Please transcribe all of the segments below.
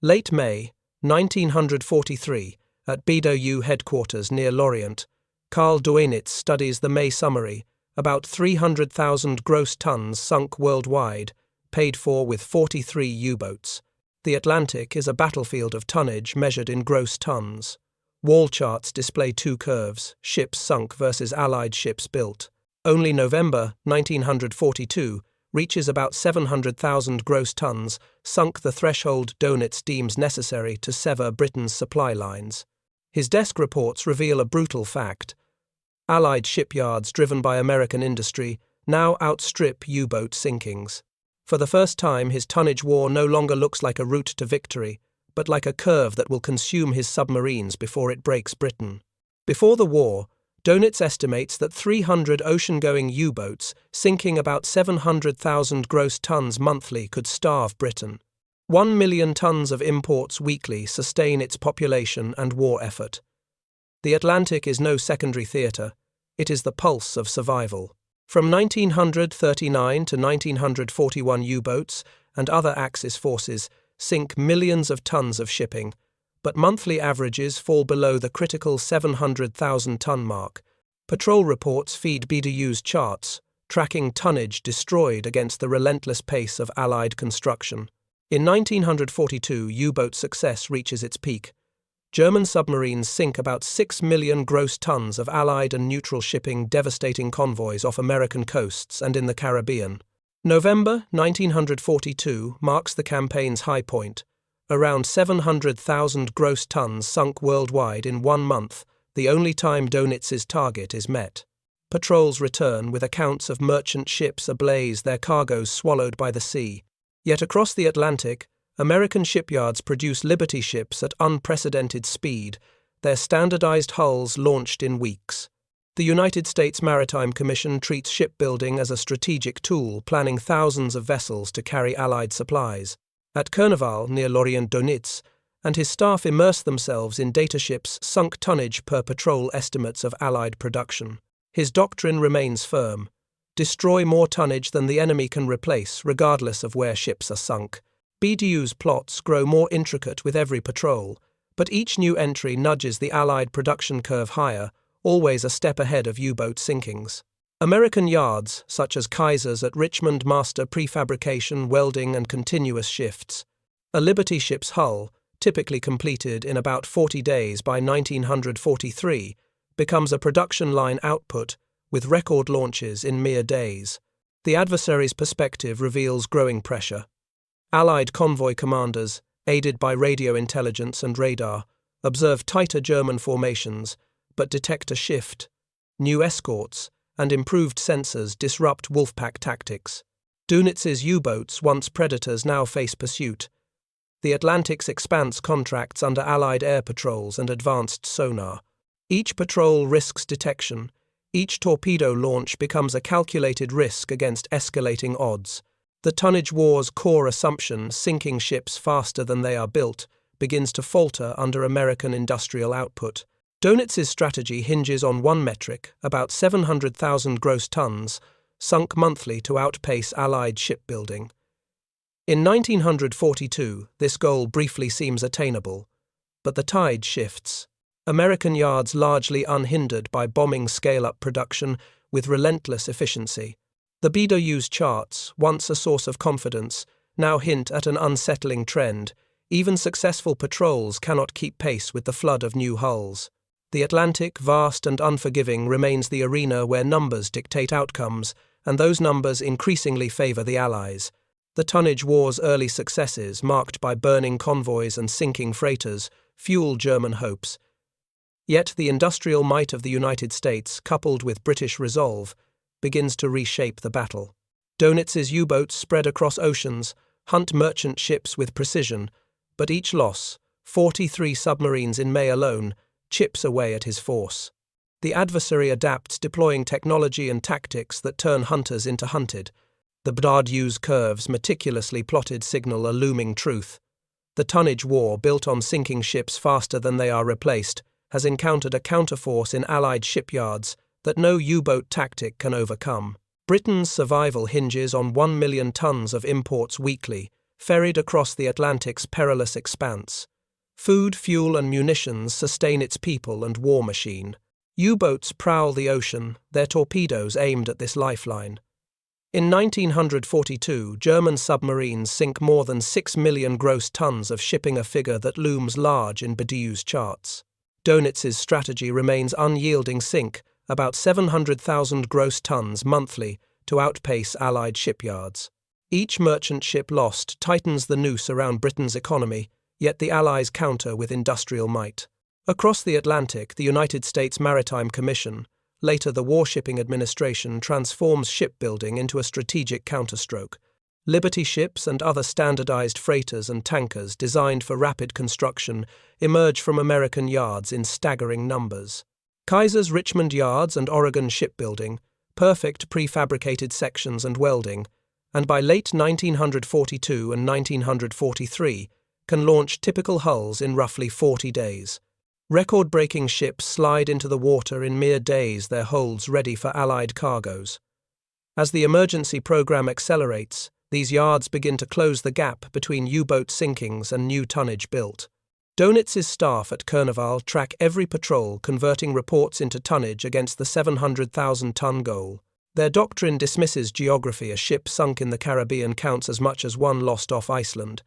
Late May 1943, at BDU headquarters near Lorient, Karl Doenitz studies the May summary, about 300,000 gross tons sunk worldwide, paid for with 43 U-boats. The Atlantic is a battlefield of tonnage measured in gross tons. Wall charts display two curves, ships sunk versus Allied ships built. Only November 1942 reaches about 700,000 gross tons, sunk the threshold Doenitz deems necessary to sever Britain's supply lines. His desk reports reveal a brutal fact. Allied shipyards driven by American industry now outstrip U-boat sinkings. For the first time, his tonnage war no longer looks like a route to victory, but like a curve that will consume his submarines before it breaks Britain. Before the war, Doenitz estimates that 300 ocean-going U-boats, sinking about 700,000 gross tons monthly, could starve Britain. 1 million tons of imports weekly sustain its population and war effort. The Atlantic is no secondary theatre, it is the pulse of survival. From 1939 to 1941, U-boats and other Axis forces sink millions of tons of shipping, but monthly averages fall below the critical 700,000-ton mark. Patrol reports feed BDU's charts, tracking tonnage destroyed against the relentless pace of Allied construction. In 1942, U-boat success reaches its peak. German submarines sink about 6 million gross tons of Allied and neutral shipping, devastating convoys off American coasts and in the Caribbean. November 1942 marks the campaign's high point. Around 700,000 gross tons sunk worldwide in 1 month, the only time Doenitz's target is met. Patrols return with accounts of merchant ships ablaze, their cargoes swallowed by the sea. Yet across the Atlantic, American shipyards produce Liberty ships at unprecedented speed, their standardized hulls launched in weeks. The United States Maritime Commission treats shipbuilding as a strategic tool, planning thousands of vessels to carry Allied supplies. At Carnival, near Lorient, Doenitz and his staff immerse themselves in dataships' sunk tonnage per patrol estimates of Allied production. His doctrine remains firm: destroy more tonnage than the enemy can replace, regardless of where ships are sunk. BDU's plots grow more intricate with every patrol, but each new entry nudges the Allied production curve higher, always a step ahead of U-boat sinkings. American yards, such as Kaiser's at Richmond, master prefabrication, welding, and continuous shifts. A Liberty ship's hull, typically completed in about 40 days by 1943, becomes a production line output with record launches in mere days. The adversary's perspective reveals growing pressure. Allied convoy commanders, aided by radio intelligence and radar, observe tighter German formations, but detect a shift. New escorts and improved sensors disrupt wolfpack tactics. Doenitz's U-boats, once predators, now face pursuit. The Atlantic's expanse contracts under Allied air patrols and advanced sonar. Each patrol risks detection. Each torpedo launch becomes a calculated risk against escalating odds. The tonnage war's core assumption, sinking ships faster than they are built, begins to falter under American industrial output. Doenitz's strategy hinges on one metric, about 700,000 gross tons, sunk monthly to outpace Allied shipbuilding. In 1942, this goal briefly seems attainable, but the tide shifts. American yards, largely unhindered by bombing, scale up production with relentless efficiency. The BDU's charts, once a source of confidence, now hint at an unsettling trend. Even successful patrols cannot keep pace with the flood of new hulls. The Atlantic, vast and unforgiving, remains the arena where numbers dictate outcomes, and those numbers increasingly favor the Allies. The tonnage war's early successes, marked by burning convoys and sinking freighters, fuel German hopes. Yet the industrial might of the United States, coupled with British resolve, begins to reshape the battle. Doenitz's U-boats spread across oceans, hunt merchant ships with precision, but each loss, 43 submarines in May alone, chips away at his force. The adversary adapts, deploying technology and tactics that turn hunters into hunted. The BDU's curves, meticulously plotted, signal a looming truth. The tonnage war, built on sinking ships faster than they are replaced, has encountered a counterforce in Allied shipyards that no U-boat tactic can overcome. Britain's survival hinges on 1 million tons of imports weekly, ferried across the Atlantic's perilous expanse. Food, fuel, and munitions sustain its people and war machine. U-boats prowl the ocean, their torpedoes aimed at this lifeline. In 1942, German submarines sink more than 6 million gross tons of shipping, a figure that looms large in Bedou's charts. Doenitz's strategy remains unyielding: sink about 700,000 gross tons monthly to outpace Allied shipyards. Each merchant ship lost tightens the noose around Britain's economy, yet the Allies counter with industrial might. Across the Atlantic, the United States Maritime Commission, later the Warshipping Administration, transforms shipbuilding into a strategic counterstroke. Liberty ships and other standardized freighters and tankers designed for rapid construction emerge from American yards in staggering numbers. Kaiser's Richmond yards and Oregon shipbuilding, perfect prefabricated sections and welding, and by late 1942 and 1943 can launch typical hulls in roughly 40 days. Record-breaking ships slide into the water in mere days, their holds ready for Allied cargoes. As the emergency program accelerates, these yards begin to close the gap between U-boat sinkings and new tonnage built. Doenitz's staff at Carnival track every patrol, converting reports into tonnage against the 700,000-ton goal. Their doctrine dismisses geography: a ship sunk in the Caribbean counts as much as one lost off Iceland.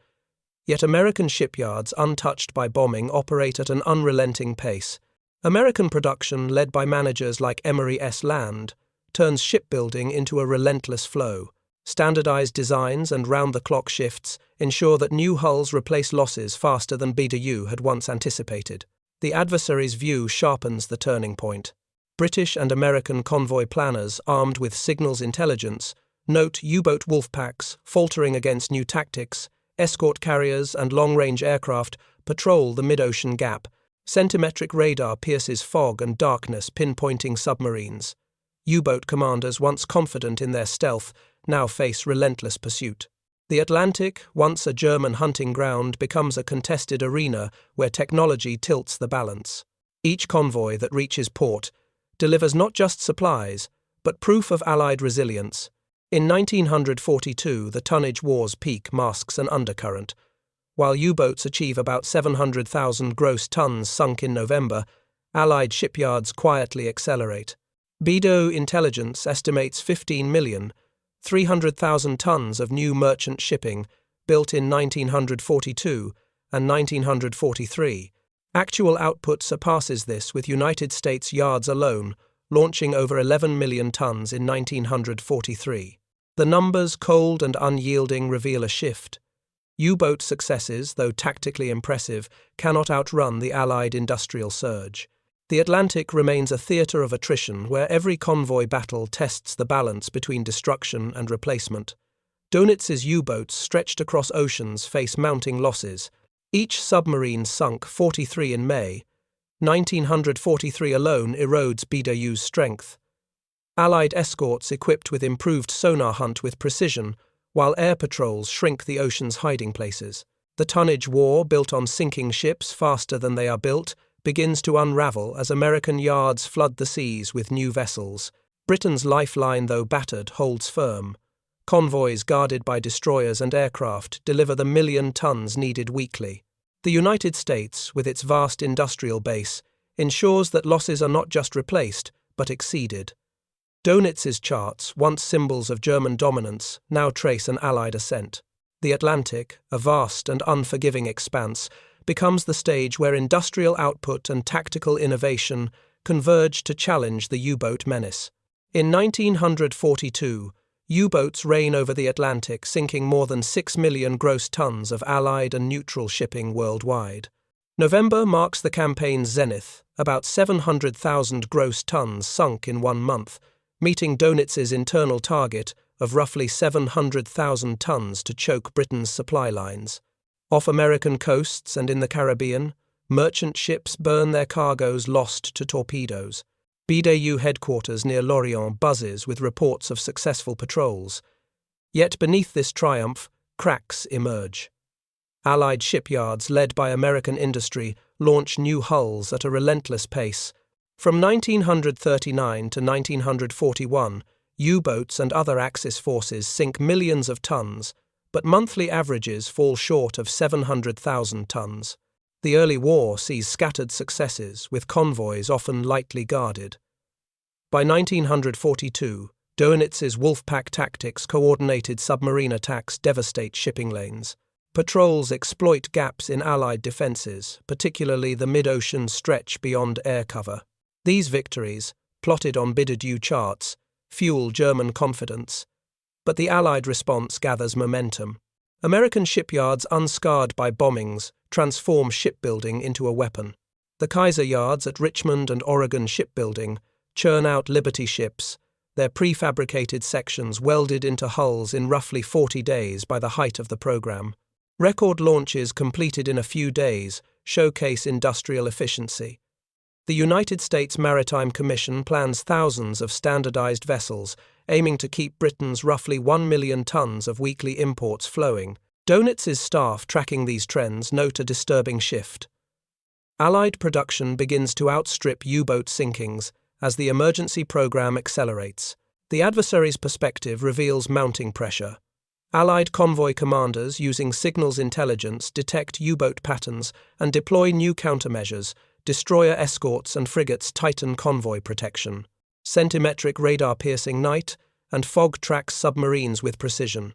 Yet American shipyards, untouched by bombing, operate at an unrelenting pace. American production, led by managers like Emery S. Land, turns shipbuilding into a relentless flow. Standardized designs and round-the-clock shifts ensure that new hulls replace losses faster than BDU had once anticipated. The adversary's view sharpens the turning point. British and American convoy planners, armed with signals intelligence, note U-boat wolfpacks faltering against new tactics. Escort carriers and long-range aircraft patrol the mid-ocean gap. Centimetric radar pierces fog and darkness, pinpointing submarines. U-boat commanders, once confident in their stealth, now face relentless pursuit. The Atlantic, once a German hunting ground, becomes a contested arena where technology tilts the balance. Each convoy that reaches port delivers not just supplies, but proof of Allied resilience. In 1942, the tonnage war's peak masks an undercurrent. While U-boats achieve about 700,000 gross tons sunk in November, Allied shipyards quietly accelerate. BDO intelligence estimates 15 million, 300,000 tons of new merchant shipping built in 1942 and 1943. Actual output surpasses this, with United States yards alone launching over 11 million tons in 1943. The numbers, cold and unyielding, reveal a shift. U-boat successes, though tactically impressive, cannot outrun the Allied industrial surge. The Atlantic remains a theatre of attrition where every convoy battle tests the balance between destruction and replacement. Doenitz's U-boats, stretched across oceans, face mounting losses. Each submarine sunk 43 in May. 1943 alone erodes BDU's strength. Allied escorts equipped with improved sonar hunt with precision, while air patrols shrink the ocean's hiding places. The tonnage war, built on sinking ships faster than they are built, begins to unravel as American yards flood the seas with new vessels. Britain's lifeline, though battered, holds firm. Convoys guarded by destroyers and aircraft deliver the million tons needed weekly. The United States, with its vast industrial base, ensures that losses are not just replaced, but exceeded. Doenitz's charts, once symbols of German dominance, now trace an Allied ascent. The Atlantic, a vast and unforgiving expanse, becomes the stage where industrial output and tactical innovation converge to challenge the U-boat menace. In 1942, U-boats reign over the Atlantic, sinking more than 6 million gross tons of Allied and neutral shipping worldwide. November marks the campaign's zenith, about 700,000 gross tons sunk in 1 month, meeting Doenitz's internal target of roughly 700,000 tons to choke Britain's supply lines. Off American coasts and in the Caribbean, merchant ships burn their cargoes lost to torpedoes. BDU headquarters near Lorient buzzes with reports of successful patrols. Yet beneath this triumph, cracks emerge. Allied shipyards, led by American industry, launch new hulls at a relentless pace. From 1939 to 1941, U-boats and other Axis forces sink millions of tons, but monthly averages fall short of 700,000 tons. The early war sees scattered successes, with convoys often lightly guarded. By 1942, Doenitz's Wolfpack tactics coordinated submarine attacks devastate shipping lanes. Patrols exploit gaps in Allied defences, particularly the mid-ocean stretch beyond air cover. These victories, plotted on Biddew charts, fuel German confidence. But the Allied response gathers momentum. American shipyards unscarred by bombings transform shipbuilding into a weapon. The Kaiser yards at Richmond and Oregon Shipbuilding churn out Liberty ships, their prefabricated sections welded into hulls in roughly 40 days by the height of the program. Record launches completed in a few days showcase industrial efficiency. The United States Maritime Commission plans thousands of standardized vessels, aiming to keep Britain's roughly 1 million tons of weekly imports flowing. Doenitz's staff tracking these trends note a disturbing shift. Allied production begins to outstrip U-boat sinkings as the emergency program accelerates. The adversary's perspective reveals mounting pressure. Allied convoy commanders using signals intelligence detect U-boat patterns and deploy new countermeasures. Destroyer escorts and frigates tighten convoy protection. Centimetric radar-piercing night and fog tracks submarines with precision.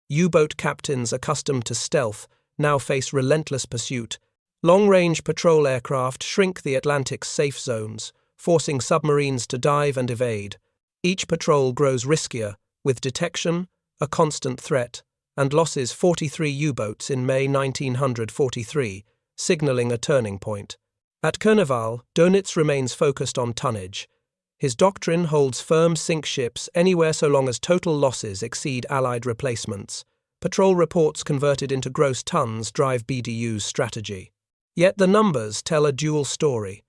U-boat captains accustomed to stealth now face relentless pursuit. Long-range patrol aircraft shrink the Atlantic's safe zones, forcing submarines to dive and evade. Each patrol grows riskier, with detection a constant threat, and losses 43 U-boats in May 1943, signaling a turning point. At Carnival, Doenitz remains focused on tonnage. His doctrine holds firm sink ships anywhere so long as total losses exceed Allied replacements. Patrol reports converted into gross tons drive BDU's strategy. Yet the numbers tell a dual story.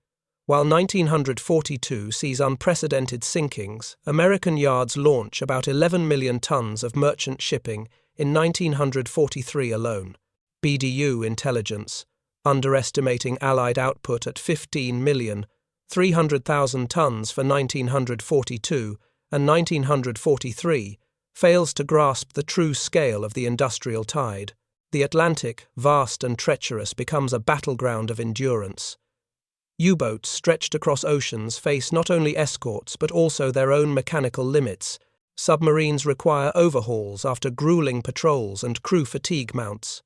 While 1942 sees unprecedented sinkings, American yards launch about 11 million tons of merchant shipping in 1943 alone. BDU intelligence, underestimating Allied output at 15,300,000 tons for 1942 and 1943, fails to grasp the true scale of the industrial tide. The Atlantic, vast and treacherous, becomes a battleground of endurance. U-boats stretched across oceans face not only escorts but also their own mechanical limits. Submarines require overhauls after grueling patrols and crew fatigue mounts.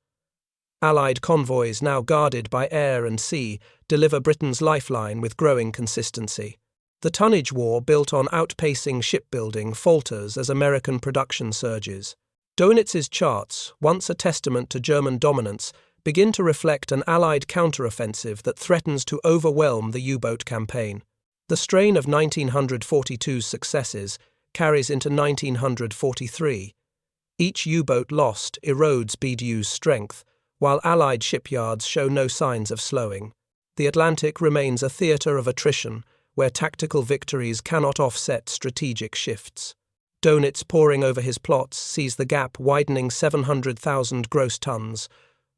Allied convoys, now guarded by air and sea, deliver Britain's lifeline with growing consistency. The tonnage war built on outpacing shipbuilding falters as American production surges. Doenitz's charts, once a testament to German dominance, begin to reflect an Allied counteroffensive that threatens to overwhelm the U-boat campaign. The strain of 1942's successes carries into 1943. Each U-boat lost erodes BDU's strength, while Allied shipyards show no signs of slowing. The Atlantic remains a theatre of attrition, where tactical victories cannot offset strategic shifts. Doenitz, poring over his plots, sees the gap widening 700,000 gross tons.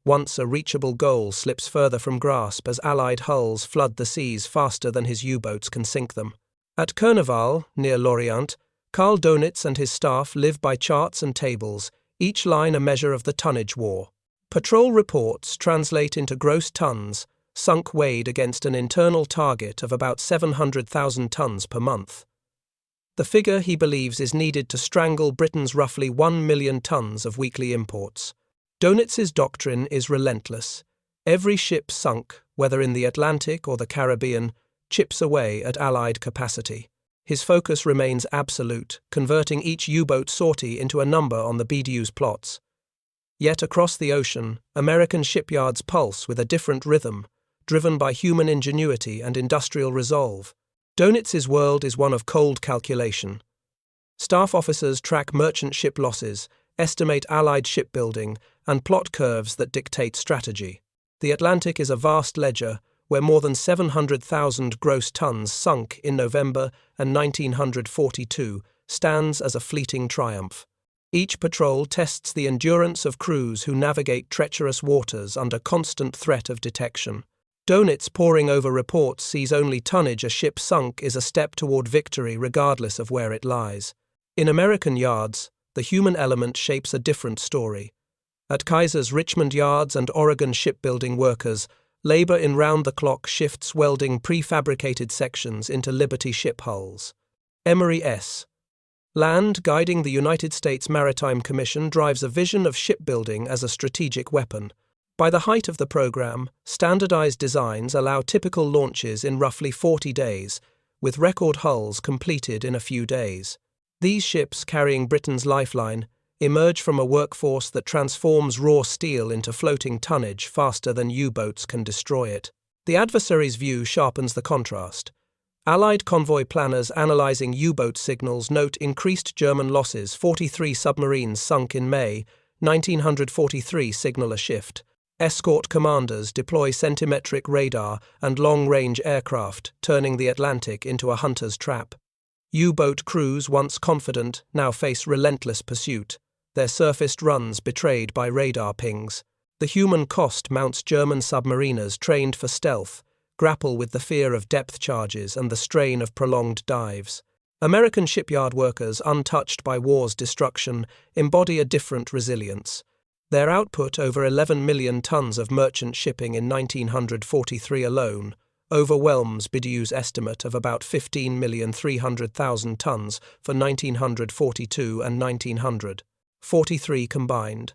Once a reachable goal slips further from grasp as Allied hulls flood the seas faster than his U-boats can sink them. At Carnival, near Lorient, Karl Doenitz and his staff live by charts and tables, each line a measure of the tonnage war. Patrol reports translate into gross tons, sunk weighed against an internal target of about 700,000 tons per month. The figure he believes is needed to strangle Britain's roughly 1 million tons of weekly imports. Doenitz's doctrine is relentless. Every ship sunk, whether in the Atlantic or the Caribbean, chips away at Allied capacity. His focus remains absolute, converting each U-boat sortie into a number on the BDU's plots. Yet across the ocean, American shipyards pulse with a different rhythm, driven by human ingenuity and industrial resolve. Doenitz's world is one of cold calculation. Staff officers track merchant ship losses, estimate Allied shipbuilding, and plot curves that dictate strategy. The Atlantic is a vast ledger where more than 700,000 gross tons sunk in November and 1942 stands as a fleeting triumph. Each patrol tests the endurance of crews who navigate treacherous waters under constant threat of detection. Doenitz, poring over reports, sees only tonnage a ship sunk is a step toward victory regardless of where it lies. In American yards, the human element shapes a different story. At Kaiser's Richmond yards and Oregon shipbuilding workers, labor in round-the-clock shifts welding prefabricated sections into Liberty ship hulls. Emory S. Land guiding the United States Maritime Commission drives a vision of shipbuilding as a strategic weapon. By the height of the program, standardized designs allow typical launches in roughly 40 days, with record hulls completed in a few days. These ships, carrying Britain's lifeline, emerge from a workforce that transforms raw steel into floating tonnage faster than U-boats can destroy it. The adversary's view sharpens the contrast. Allied convoy planners analyzing U-boat signals note increased German losses. 43 submarines sunk in May 1943 signal a shift. Escort commanders deploy centimetric radar and long-range aircraft, turning the Atlantic into a hunter's trap. U-boat crews, once confident, now face relentless pursuit, their surfaced runs betrayed by radar pings. The human cost mounts German submariners trained for stealth, grapple with the fear of depth charges and the strain of prolonged dives. American shipyard workers, untouched by war's destruction, embody a different resilience. Their output, over 11 million tons of merchant shipping in 1943 alone, overwhelms BDU's estimate of about 15,300,000 tons for 1942 and 1943 combined.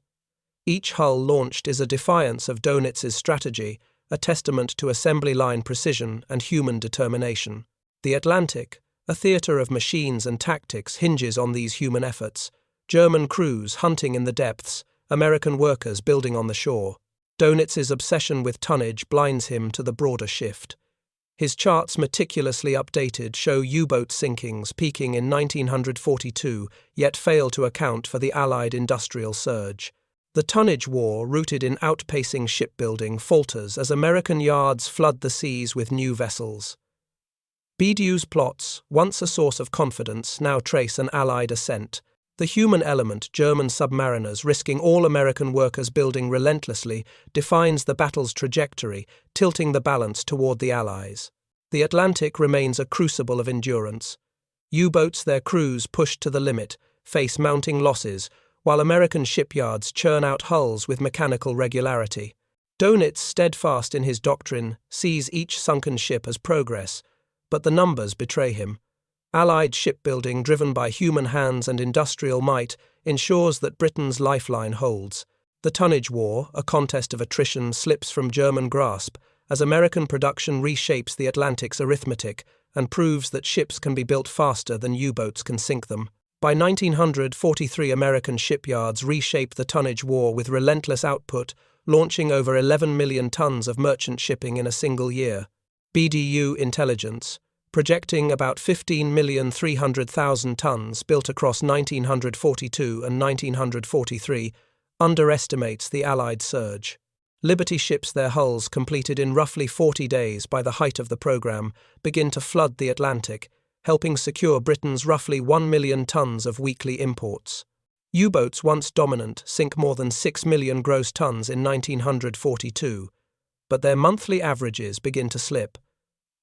Each hull launched is a defiance of Doenitz's strategy, a testament to assembly line precision and human determination. The Atlantic, a theatre of machines and tactics, hinges on these human efforts. German crews hunting in the depths, American workers building on the shore. Doenitz's obsession with tonnage blinds him to the broader shift. His charts, meticulously updated, show U-boat sinkings peaking in 1942, yet fail to account for the Allied industrial surge. The tonnage war, rooted in outpacing shipbuilding, falters as American yards flood the seas with new vessels. BDU's plots, once a source of confidence, now trace an Allied ascent. The human element, German submariners risking all American workers building relentlessly, defines the battle's trajectory, tilting the balance toward the Allies. The Atlantic remains a crucible of endurance. U-boats, their crews pushed to the limit, face mounting losses, while American shipyards churn out hulls with mechanical regularity. Doenitz, steadfast in his doctrine, sees each sunken ship as progress, but the numbers betray him. Allied shipbuilding, driven by human hands and industrial might, ensures that Britain's lifeline holds. The tonnage war, a contest of attrition, slips from German grasp as American production reshapes the Atlantic's arithmetic and proves that ships can be built faster than U-boats can sink them. By 1943, American shipyards reshape the tonnage war with relentless output, launching over 11 million tons of merchant shipping in a single year. BDU intelligence, projecting about 15,300,000 tons built across 1942 and 1943, underestimates the Allied surge. Liberty ships, their hulls completed in roughly 40 days by the height of the program, begin to flood the Atlantic, helping secure Britain's roughly 1 million tons of weekly imports. U-boats, once dominant, sink more than 6 million gross tons in 1942, but their monthly averages begin to slip.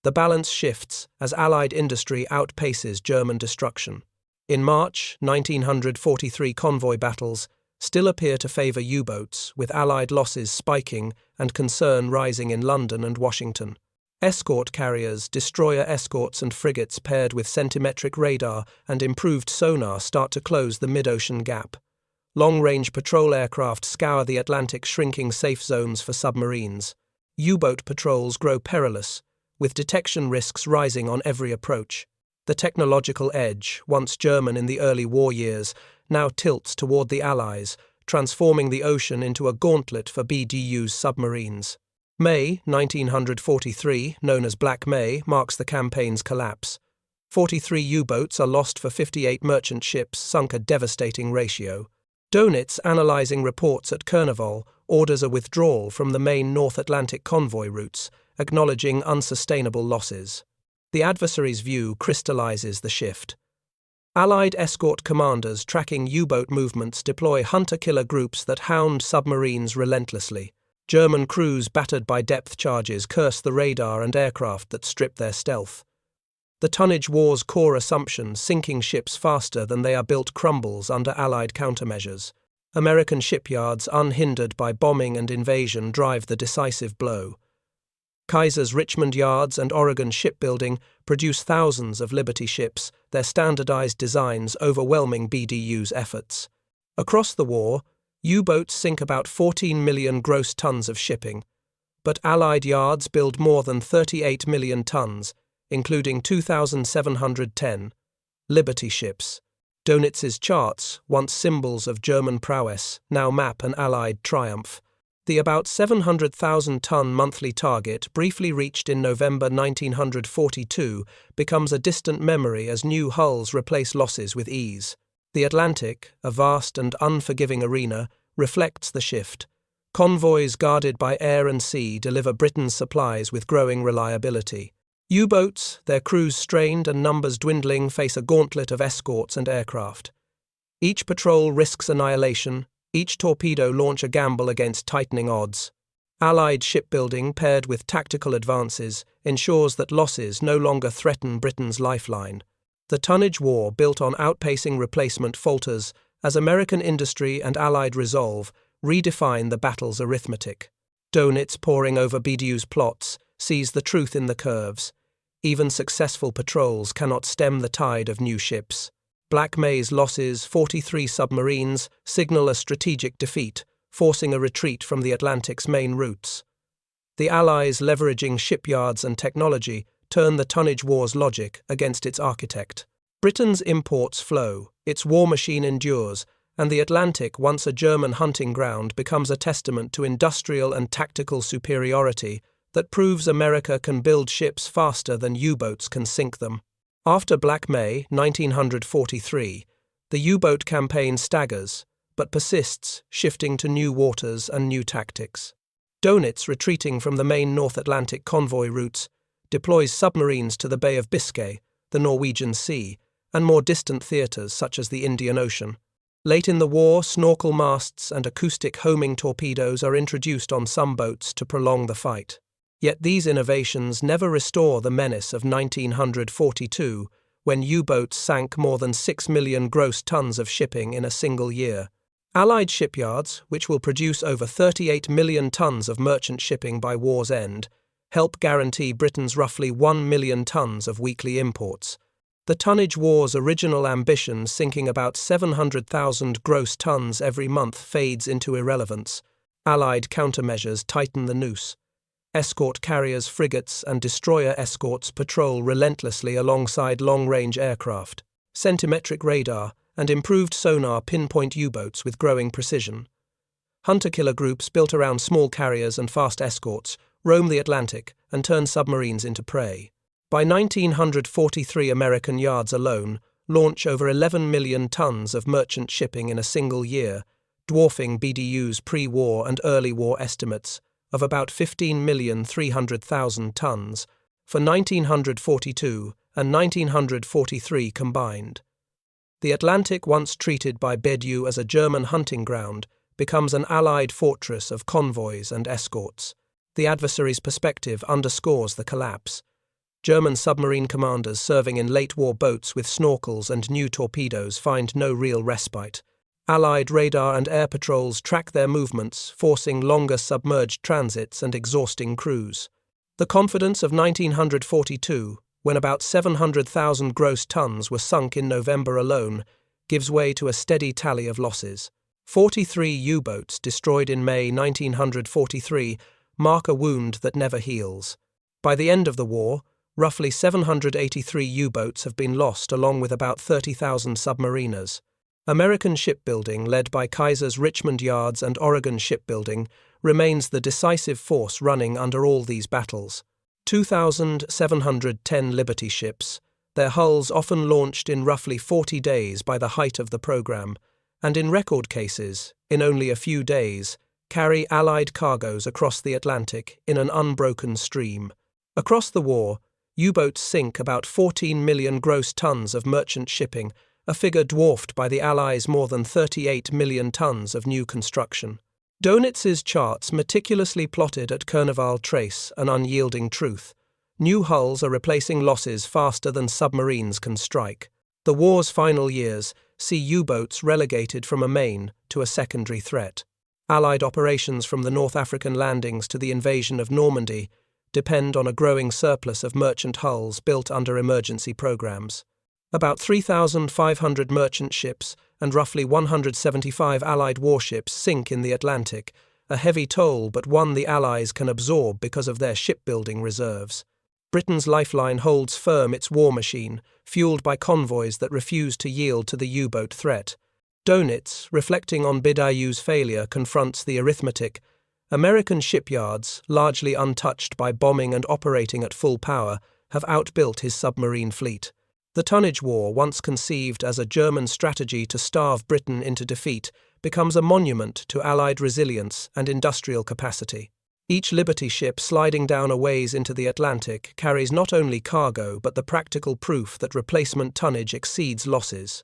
The balance shifts as Allied industry outpaces German destruction. In March 1943, convoy battles still appear to favour U-boats, with Allied losses spiking and concern rising in London and Washington. Escort carriers, destroyer escorts and frigates paired with centimetric radar and improved sonar start to close the mid-ocean gap. Long-range patrol aircraft scour the Atlantic, shrinking safe zones for submarines. U-boat patrols grow perilous, with detection risks rising on every approach. The technological edge, once German in the early war years, now tilts toward the Allies, transforming the ocean into a gauntlet for BDU's submarines. May 1943, known as Black May, marks the campaign's collapse. 43 U-boats are lost for 58 merchant ships, sunk a devastating ratio. Doenitz, analyzing reports at Kurneval, orders a withdrawal from the main North Atlantic convoy routes, acknowledging unsustainable losses. The adversary's view crystallizes the shift. Allied escort commanders tracking U-boat movements deploy hunter-killer groups that hound submarines relentlessly. German crews, battered by depth charges, curse the radar and aircraft that strip their stealth. The tonnage war's core assumption, sinking ships faster than they are built, crumbles under Allied countermeasures. American shipyards, unhindered by bombing and invasion, drive the decisive blow. Kaiser's Richmond yards and Oregon shipbuilding produce thousands of Liberty ships, their standardized designs overwhelming BDU's efforts. Across the war, U-boats sink about 14 million gross tons of shipping, but Allied yards build more than 38 million tons, including 2,710 Liberty ships. Doenitz's charts, once symbols of German prowess, now map an Allied triumph. The about 700,000-ton monthly target, briefly reached in November 1942, becomes a distant memory as new hulls replace losses with ease. The Atlantic, a vast and unforgiving arena, reflects the shift. Convoys guarded by air and sea deliver Britain's supplies with growing reliability. U-boats, their crews strained and numbers dwindling, face a gauntlet of escorts and aircraft. Each patrol risks annihilation, each torpedo launch a gamble against tightening odds. Allied shipbuilding, paired with tactical advances, ensures that losses no longer threaten Britain's lifeline. The tonnage war, built on outpacing replacement, falters as American industry and Allied resolve redefine the battle's arithmetic. Doenitz, poring over BDU's plots, sees the truth in the curves. Even successful patrols cannot stem the tide of new ships. Black May's losses, 43 submarines, signal a strategic defeat, forcing a retreat from the Atlantic's main routes. The Allies, leveraging shipyards and technology, turn the tonnage war's logic against its architect. Britain's imports flow, its war machine endures, and the Atlantic, once a German hunting ground, becomes a testament to industrial and tactical superiority that proves America can build ships faster than U-boats can sink them. After Black May, 1943, the U-boat campaign staggers, but persists, shifting to new waters and new tactics. Doenitz, retreating from the main North Atlantic convoy routes, deploys submarines to the Bay of Biscay, the Norwegian Sea, and more distant theatres such as the Indian Ocean. Late in the war, snorkel masts and acoustic homing torpedoes are introduced on some boats to prolong the fight. Yet these innovations never restore the menace of 1942, when U-boats sank more than 6 million gross tons of shipping in a single year. Allied shipyards, which will produce over 38 million tons of merchant shipping by war's end, help guarantee Britain's roughly 1 million tons of weekly imports. The tonnage war's original ambition, sinking about 700,000 gross tons every month, fades into irrelevance. Allied countermeasures tighten the noose. Escort carriers, frigates, and destroyer escorts patrol relentlessly alongside long-range aircraft. Centimetric radar and improved sonar pinpoint U-boats with growing precision. Hunter-killer groups built around small carriers and fast escorts roam the Atlantic and turn submarines into prey. By 1943, American yards alone launch over 11 million tons of merchant shipping in a single year, dwarfing BDU's pre-war and early war estimates of about 15,300,000 tons for 1942 and 1943 combined. The Atlantic, once treated by BDU as a German hunting ground, becomes an Allied fortress of convoys and escorts. The adversary's perspective underscores the collapse. German submarine commanders serving in late-war boats with snorkels and new torpedoes find no real respite. Allied radar and air patrols track their movements, forcing longer submerged transits and exhausting crews. The confidence of 1942, when about 700,000 gross tons were sunk in November alone, gives way to a steady tally of losses. 43 U-boats destroyed in May 1943 mark a wound that never heals. By the end of the war, roughly 783 U-boats have been lost, along with about 30,000 submariners. American shipbuilding, led by Kaiser's Richmond yards and Oregon shipbuilding, remains the decisive force running under all these battles. 2,710 Liberty ships, their hulls often launched in roughly 40 days by the height of the program, and in record cases, in only a few days, carry Allied cargoes across the Atlantic in an unbroken stream. Across the war, U-boats sink about 14 million gross tons of merchant shipping, a figure dwarfed by the Allies' more than 38 million tons of new construction. Doenitz's charts, meticulously plotted at Carnival, trace an unyielding truth. New hulls are replacing losses faster than submarines can strike. The war's final years see U-boats relegated from a main to a secondary threat. Allied operations from the North African landings to the invasion of Normandy depend on a growing surplus of merchant hulls built under emergency programs. About 3,500 merchant ships and roughly 175 Allied warships sink in the Atlantic, a heavy toll but one the Allies can absorb because of their shipbuilding reserves. Britain's lifeline holds firm its war machine, fueled by convoys that refuse to yield to the U-boat threat. Doenitz, reflecting on Bidayu's failure, confronts the arithmetic. American shipyards, largely untouched by bombing and operating at full power, have outbuilt his submarine fleet. The tonnage war, once conceived as a German strategy to starve Britain into defeat, becomes a monument to Allied resilience and industrial capacity. Each Liberty ship sliding down a ways into the Atlantic carries not only cargo but the practical proof that replacement tonnage exceeds losses.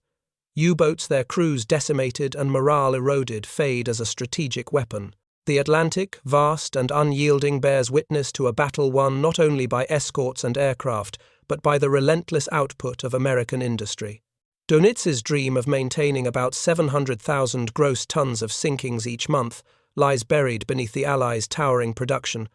U-boats, their crews decimated and morale eroded, fade as a strategic weapon. The Atlantic, vast and unyielding, bears witness to a battle won not only by escorts and aircraft, but by the relentless output of American industry. Doenitz's dream of maintaining about 700,000 gross tons of sinkings each month lies buried beneath the Allies' towering production,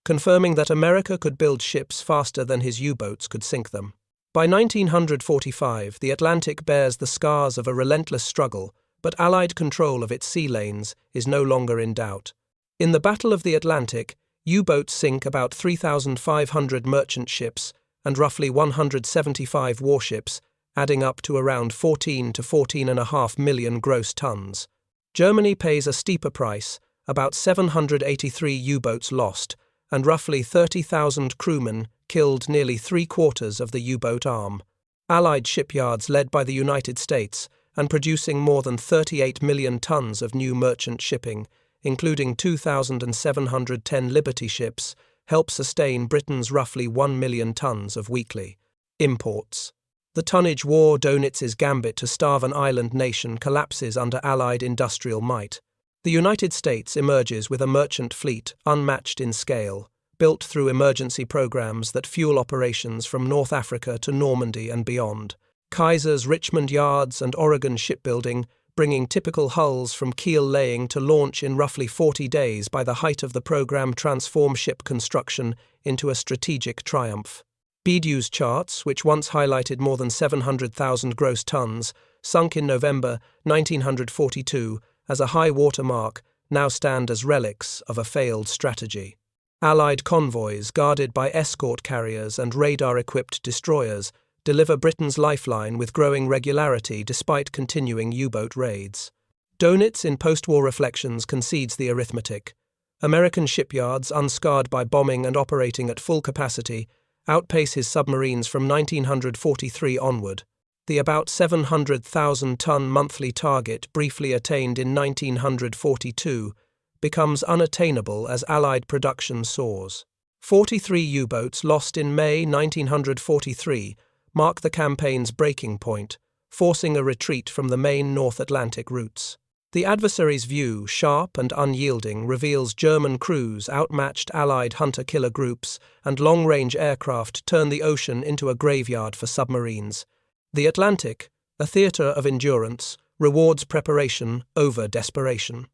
confirming that America could build ships faster than his U-boats could sink them. By 1945, the Atlantic bears the scars of a relentless struggle, but Allied control of its sea lanes is no longer in doubt. In the Battle of the Atlantic, U-boats sink about 3,500 merchant ships and roughly 175 warships, adding up to around 14 to 14.5 million gross tons. Germany pays a steeper price, about 783 U-boats lost, and roughly 30,000 crewmen killed, nearly three-quarters of the U-boat arm. Allied shipyards led by the United States and producing more than 38 million tons of new merchant shipping, including 2,710 Liberty ships, help sustain Britain's roughly 1 million tons of weekly imports. The tonnage war, Doenitz's gambit to starve an island nation, collapses under Allied industrial might. The United States emerges with a merchant fleet unmatched in scale, built through emergency programs that fuel operations from North Africa to Normandy and beyond. Kaiser's Richmond yards and Oregon shipbuilding, bringing typical hulls from keel laying to launch in roughly 40 days, by the height of the program, transform ship construction into a strategic triumph. Bidayu's charts, which once highlighted more than 700,000 gross tons, sunk in November 1942 as a high water mark, now stand as relics of a failed strategy. Allied convoys, guarded by escort carriers and radar-equipped destroyers, deliver Britain's lifeline with growing regularity despite continuing U-boat raids. Doenitz, in post-war reflections, concedes the arithmetic. American shipyards, unscarred by bombing and operating at full capacity, outpace his submarines from 1943 onward. The about 700,000-ton monthly target, briefly attained in 1942, becomes unattainable as Allied production soars. 43 U-boats lost in May 1943 mark the campaign's breaking point, forcing a retreat from the main North Atlantic routes. The adversary's view, sharp and unyielding, reveals German crews, outmatched Allied hunter-killer groups, and long-range aircraft turn the ocean into a graveyard for submarines. The Atlantic, a theatre of endurance, rewards preparation over desperation.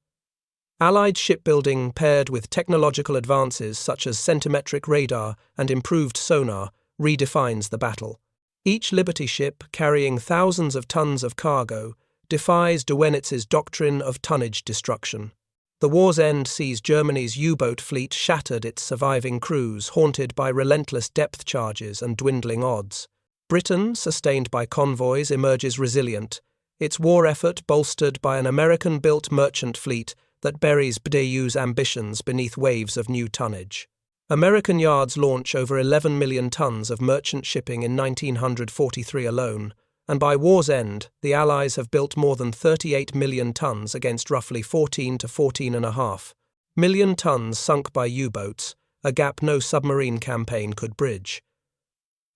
Allied shipbuilding, paired with technological advances such as centimetric radar and improved sonar, redefines the battle. Each Liberty ship, carrying thousands of tons of cargo, defies Doenitz's doctrine of tonnage destruction. The war's end sees Germany's U-boat fleet shattered, its surviving crews haunted by relentless depth charges and dwindling odds. Britain, sustained by convoys, emerges resilient, its war effort bolstered by an American-built merchant fleet that buries Bidayu's ambitions beneath waves of new tonnage. American yards launch over 11 million tons of merchant shipping in 1943 alone, and by war's end, the Allies have built more than 38 million tons against roughly 14 to 14.5 million tons sunk by U-boats, a gap no submarine campaign could bridge.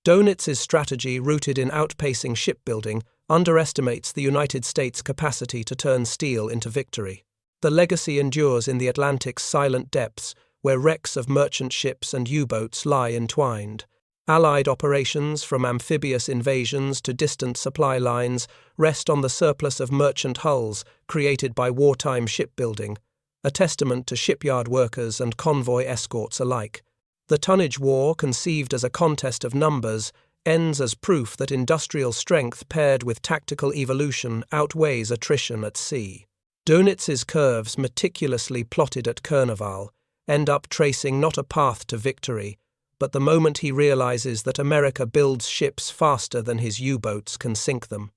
Doenitz's strategy, rooted in outpacing shipbuilding, underestimates the United States' capacity to turn steel into victory. The legacy endures in the Atlantic's silent depths, where wrecks of merchant ships and U-boats lie entwined. Allied operations, from amphibious invasions to distant supply lines, rest on the surplus of merchant hulls created by wartime shipbuilding, a testament to shipyard workers and convoy escorts alike. The tonnage war, conceived as a contest of numbers, ends as proof that industrial strength paired with tactical evolution outweighs attrition at sea. Doenitz's curves, meticulously plotted at Carnival, end up tracing not a path to victory, but the moment he realizes that America builds ships faster than his U-boats can sink them.